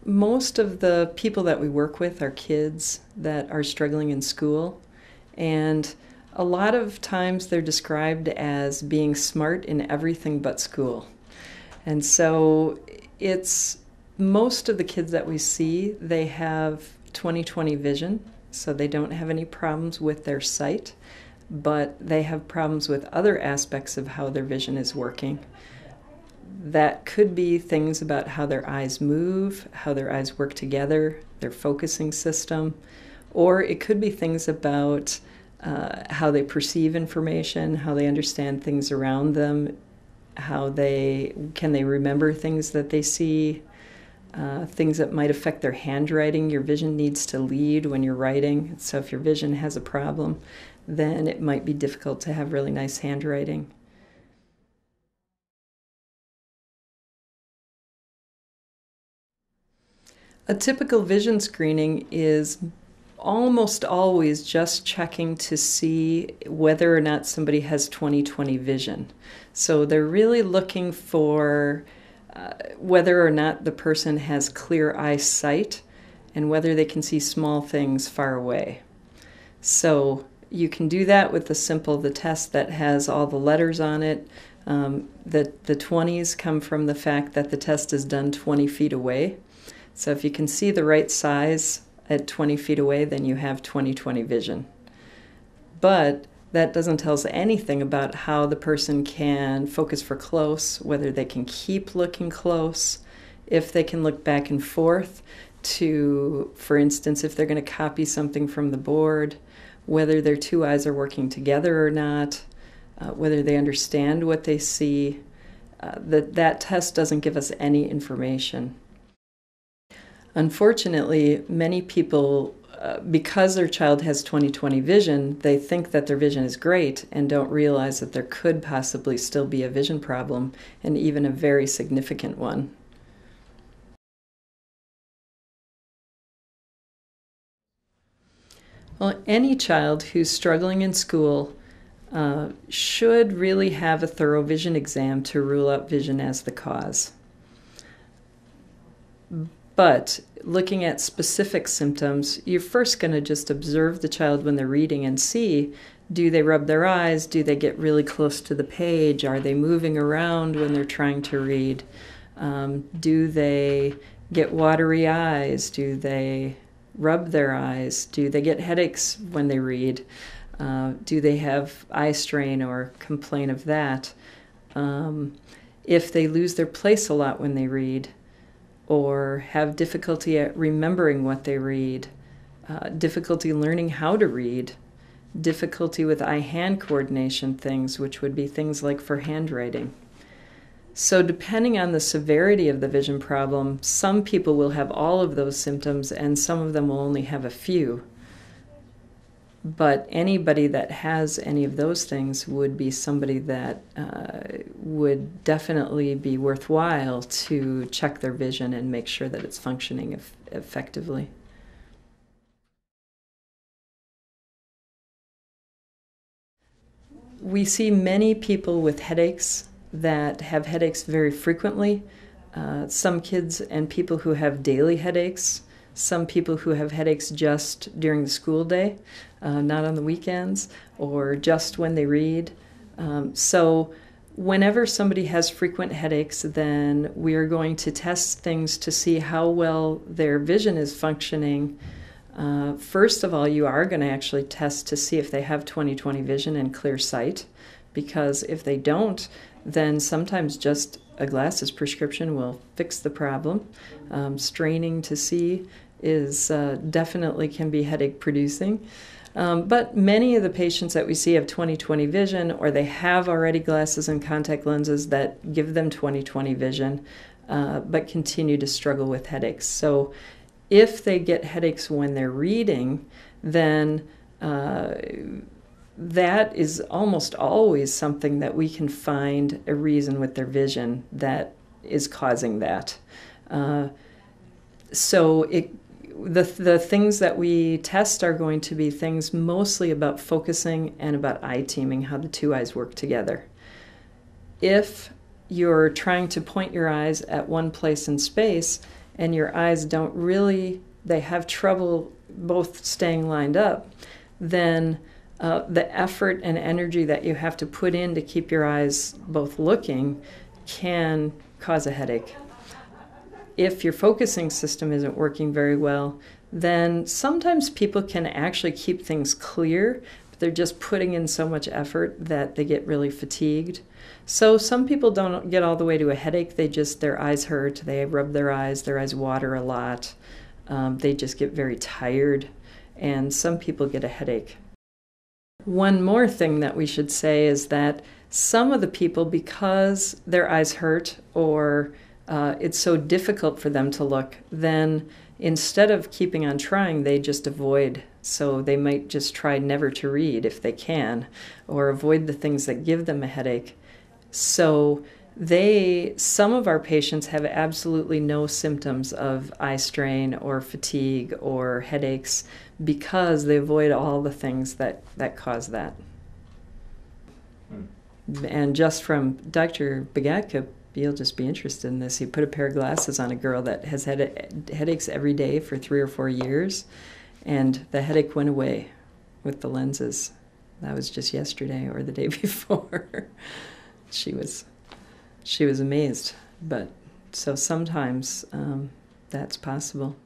Most of the people that we work with are kids that are struggling in school, and a lot of times they're described as being smart in everything but school. And so it's most of the kids that we see, they have 20/20 vision, so they don't have any problems with their sight, but they have problems with other aspects of how their vision is working. That could be things about how their eyes move, how their eyes work together, their focusing system, or it could be things about how they perceive information, how they understand things around them, how they remember things that they see, things that might affect their handwriting. Your vision needs to lead when you're writing, so if your vision has a problem, then it might be difficult to have really nice handwriting. A typical vision screening is almost always just checking to see whether or not somebody has 20/20 vision. So they're really looking for whether or not the person has clear eyesight and whether they can see small things far away. So you can do that with the test that has all the letters on it. The 20s come from the fact that the test is done 20 feet away. So if you can see the right size at 20 feet away, then you have 20/20 vision. But that doesn't tell us anything about how the person can focus for close, whether they can keep looking close, if they can look back and forth to, for instance, if they're going to copy something from the board, whether their two eyes are working together or not, whether they understand what they see. That test doesn't give us any information. Unfortunately, many people, because their child has 20/20 vision, they think that their vision is great and don't realize that there could possibly still be a vision problem, and even a very significant one. Well, any child who's struggling in school should really have a thorough vision exam to rule out vision as the cause. But looking at specific symptoms, you're first going to just observe the child when they're reading and see, do they rub their eyes? Do they get really close to the page? Are they moving around when they're trying to read? Do they get watery eyes? Do they rub their eyes? Do they get headaches when they read? Do they have eye strain or complain of that? If they lose their place a lot when they read, or have difficulty at remembering what they read, difficulty learning how to read, difficulty with eye-hand coordination things, which would be things like for handwriting. So depending on the severity of the vision problem, some people will have all of those symptoms and some of them will only have a few. But anybody that has any of those things would be somebody that would definitely be worthwhile to check their vision and make sure that it's functioning effectively. We see many people with headaches that have headaches very frequently. Some kids and people who have daily headaches. Some people who have headaches just during the school day, not on the weekends, or just when they read. So whenever somebody has frequent headaches, then we are going to test things to see how well their vision is functioning. First of all, you are going to actually test to see if they have 20/20 vision and clear sight, because if they don't, then sometimes just a glasses prescription will fix the problem. Straining to see is definitely can be headache producing. But many of the patients that we see have 20/20 vision, or they have already glasses and contact lenses that give them 20/20 vision, but continue to struggle with headaches. So if they get headaches when they're reading, then that is almost always something that we can find a reason with their vision that is causing that. So the things that we test are going to be things mostly about focusing and about eye teaming, how the two eyes work together. If you're trying to point your eyes at one place in space and your eyes don't really, they have trouble both staying lined up, then the effort and energy that you have to put in to keep your eyes both looking can cause a headache. If your focusing system isn't working very well, then sometimes people can actually keep things clear, but they're just putting in so much effort that they get really fatigued. So some people don't get all the way to a headache, their eyes hurt, they rub their eyes water a lot, they just get very tired, and some people get a headache. One more thing that we should say is that some of the people, because their eyes hurt or it's so difficult for them to look, then instead of keeping on trying, they just avoid. So they might just try never to read if they can, or avoid the things that give them a headache. So some of our patients have absolutely no symptoms of eye strain or fatigue or headaches because they avoid all the things that cause that. And just from Dr. Bagatka, you'll just be interested in this. He put a pair of glasses on a girl that has had headaches every day for 3 or 4 years, and the headache went away with the lenses. That was just yesterday or the day before. She was amazed. But so sometimes that's possible.